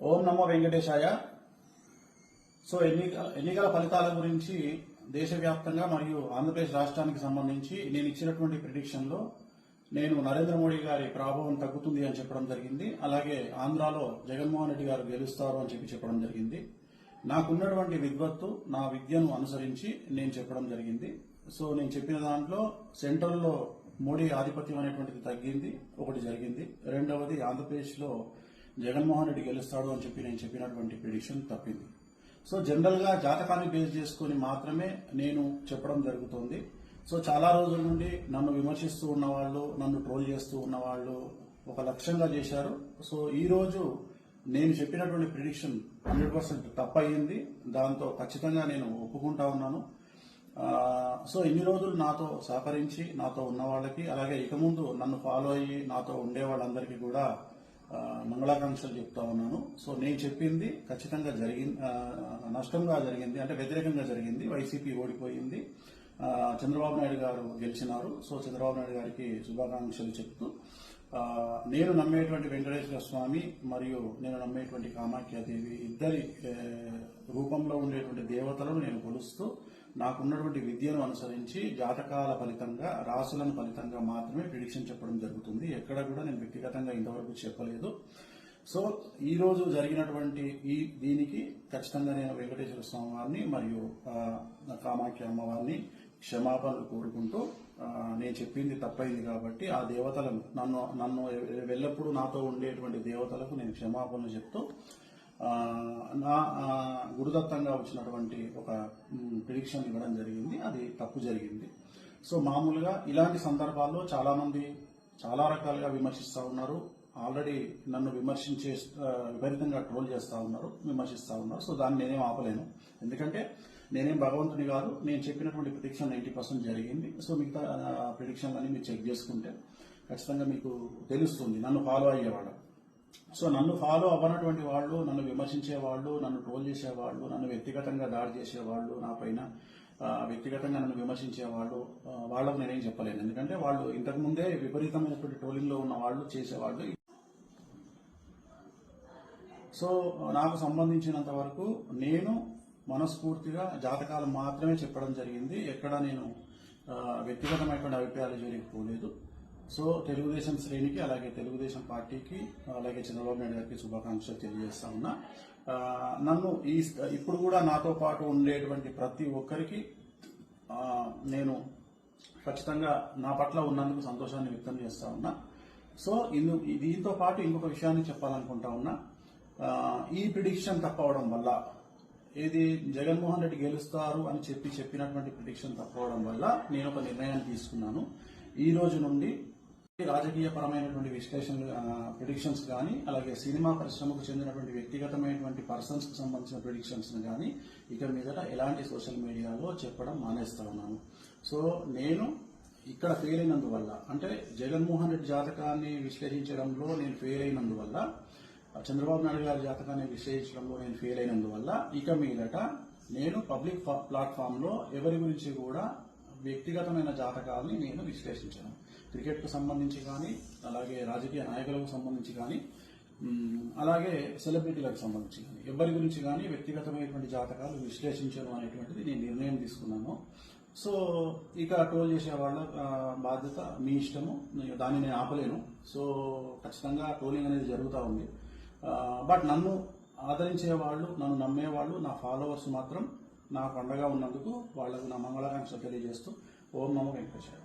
ఓం నమో వెంకటేశాయ. So ఎన్నికల ఫలితాల గురించి దేశవ్యాప్తంగా మరియు ఆంధ్రప్రదేశ్ రాష్ట్రానికి సంబంధించి నేను ఇచ్చినటువంటి ప్రిడిక్షన్లో నేను నరేంద్ర మోడీ గారి ప్రభావం తగ్గుతుంది అని చెప్పడం జరిగింది. అలాగే ఆంధ్రాలో జగన్మోహన్ రెడ్డి గారు గెలుస్తారు అని చెప్పడం జరిగింది. నాకున్నటువంటి విద్వత్తు, నా విద్యను అనుసరించి నేను చెప్పడం జరిగింది. సో నేను చెప్పిన దాంట్లో సెంట్రల్లో మోడీ ఆధిపత్యం అనేటువంటిది తగ్గింది, ఒకటి జరిగింది. రెండవది ఆంధ్రప్రదేశ్లో జగన్మోహన్ రెడ్డి గెలుస్తాడు అని నేను చెప్పినటువంటి ప్రిడిక్షన్ తప్పింది. సో జనరల్ గా జాతకాన్ని బేస్ చేసుకుని మాత్రమే నేను చెప్పడం జరుగుతుంది. సో చాలా రోజుల నుండి నన్ను విమర్శిస్తూ ఉన్నవాళ్ళు, నన్ను ట్రోల్ చేస్తూ ఉన్నవాళ్ళు ఒక లక్ష్యంగా చేశారు. సో ఈ రోజు నేను చెప్పినటువంటి ప్రిడిక్షన్ 100% తప్పయింది. దాంతో ఖచ్చితంగా నేను ఒప్పుకుంటా ఉన్నాను. సో ఇన్ని రోజులు నాతో సహకరించి నాతో ఉన్న వాళ్ళకి, అలాగే ఇక ముందు నన్ను ఫాలో అయ్యి నాతో ఉండే వాళ్ళందరికీ కూడా మంగళాకాంక్షలు చెప్తా ఉన్నాను. సో నేను చెప్పింది ఖచ్చితంగా నష్టంగా జరిగింది, అంటే వ్యతిరేకంగా జరిగింది. వైసీపీ ఓడిపోయింది, చంద్రబాబు నాయుడు గారు గెలిచినారు. సో చంద్రబాబు నాయుడు గారికి శుభాకాంక్షలు చెప్తూ నేను నమ్మేటువంటి వెంకటేశ్వర స్వామి మరియు నేను నమ్మేటువంటి కామాఖ్యాదేవి ఇద్దరి రూపంలో ఉండేటువంటి దేవతలను నేను కొలుస్తూ నాకున్నటువంటి విద్యను అనుసరించి జాతకాల ఫలితంగా, రాసులను ఫలితంగా మాత్రమే ప్రిడిక్షన్ చెప్పడం జరుగుతుంది. ఎక్కడ కూడా నేను వ్యక్తిగతంగా ఇంతవరకు చెప్పలేదు. సో ఈ రోజు జరిగినటువంటి దీనికి ఖచ్చితంగా నేను వెంకటేశ్వర స్వామి వారిని మరియు కామాఖ్య అమ్మవారిని క్షమాపణలు కోరుకుంటూ, నేను చెప్పింది తప్పైంది కాబట్టి ఆ దేవతలను నన్ను ఎల్లప్పుడూ నాతో ఉండేటువంటి దేవతలకు నేను క్షమాపణలు చెప్తూ నా గురుదత్తంగా వచ్చినటువంటి ఒక ప్రిడిక్షన్ ఇవ్వడం జరిగింది. అది తప్పు జరిగింది. సో మామూలుగా ఇలాంటి సందర్భాల్లో చాలా మంది చాలా రకాలుగా విమర్శిస్తూ ఉన్నారు. ఆల్రెడీ నన్ను విపరీతంగా ట్రోల్ చేస్తూ ఉన్నారు, విమర్శిస్తూ ఉన్నారు. సో దాన్ని నేనేం ఆపలేను, ఎందుకంటే నేనేం భగవంతుని కాదు. నేను చెప్పినటువంటి ప్రిడిక్షన్ 90% జరిగింది. సో మిగతా ప్రిడిక్షన్లన్నీ మీరు చెక్ చేసుకుంటే ఖచ్చితంగా మీకు తెలుస్తుంది నన్ను ఫాలో అయ్యేవాడు. సో నన్ను ఫాలో అవ్వనటువంటి వాళ్ళు, నన్ను విమర్శించేవాళ్ళు, నన్ను ట్రోల్ చేసేవాళ్ళు, నన్ను వ్యక్తిగతంగా దాడి చేసేవాళ్ళు, నా పైన వ్యక్తిగతంగా నన్ను విమర్శించేవాళ్ళు, వాళ్ళకు నేనేం చెప్పలేను. ఎందుకంటే వాళ్ళు ఇంతకుముందే విపరీతమైనటువంటి ట్రోలింగ్ లో ఉన్న వాళ్ళు, చేసేవాళ్ళు. సో నాకు సంబంధించినంత వరకు నేను మనస్ఫూర్తిగా జాతకాలు మాత్రమే చెప్పడం జరిగింది. ఎక్కడ నేను వ్యక్తిగతమైనటువంటి అభిప్రాయాలు జరిగిపోలేదు. సో తెలుగుదేశం శ్రేణికి, అలాగే తెలుగుదేశం పార్టీకి, అలాగే చంద్రబాబు నాయుడు గారికి శుభాకాంక్షలు తెలియజేస్తా ఉన్నా. నన్ను ఇప్పుడు కూడా నాతో పాటు ఉండేటువంటి ప్రతి ఒక్కరికి నేను ఖచ్చితంగా నా పట్ల ఉన్నందుకు సంతోషాన్ని వ్యక్తం చేస్తా ఉన్నా. సో దీంతో పాటు ఇంకొక విషయాన్ని చెప్పాలనుకుంటా ఉన్నా. ఈ ప్రిడిక్షన్ తప్పవడం వల్ల, ఏది జగన్మోహన్ రెడ్డి గెలుస్తారు అని చెప్పినటువంటి ప్రిడిక్షన్ తప్పవడం వల్ల నేను ఒక నిర్ణయాన్ని తీసుకున్నాను. ఈ రోజు నుండి రాజకీయ పరమైనటువంటి విశ్లేషణలు, ప్రిడిక్షన్స్ కానీ, అలాగే సినిమా పరిశ్రమకు చెందినటువంటి వ్యక్తిగతమైనటువంటి పర్సన్స్ కు సంబంధించిన ప్రిడిక్షన్స్ కానీ ఇక మీదట ఎలాంటి సోషల్ మీడియాలో చెప్పడం మానేస్తా ఉన్నాను. సో నేను ఇక్కడ ఫెయిల్ అయినందువల్ల, అంటే జగన్మోహన్ రెడ్డి జాతకాన్ని విశ్లేషించడంలో నేను ఫెయిల్ అయినందువల్ల, చంద్రబాబు నాయుడు గారి జాతకాన్ని విశ్లేషించడంలో నేను ఫెయిల్ అయినందువల్ల ఇక మీదట నేను పబ్లిక్ ప్లాట్ఫామ్ లో ఎవరి గురించి కూడా వ్యక్తిగతమైన జాతకాలని నేను విశ్లేషించాను. క్రికెట్ కు సంబంధించి కానీ, అలాగే రాజకీయ నాయకులకు సంబంధించి కానీ, అలాగే సెలబ్రిటీలకు సంబంధించి కానీ, ఎవరి గురించి కానీ వ్యక్తిగతమైనటువంటి జాతకాలు విశ్లేషించను అనేటువంటిది నేను నిర్ణయం తీసుకున్నాను. సో ఇక ట్రోల్ చేసే వాళ్ళ బాధ్యత మీ ఇష్టము, దాన్ని నేను ఆపలేను. సో ఖచ్చితంగా ట్రోలింగ్ అనేది జరుగుతూ ఉంది. బట్ నన్ను ఆదరించే వాళ్ళు, నన్ను నమ్మేవాళ్ళు, నా ఫాలోవర్స్ మాత్రం నాకు అండగా ఉన్నందుకు వాళ్లకు నా మంగళాకాంక్షలు తెలియజేస్తూ ఓం నమో వెంకటేశ్వర.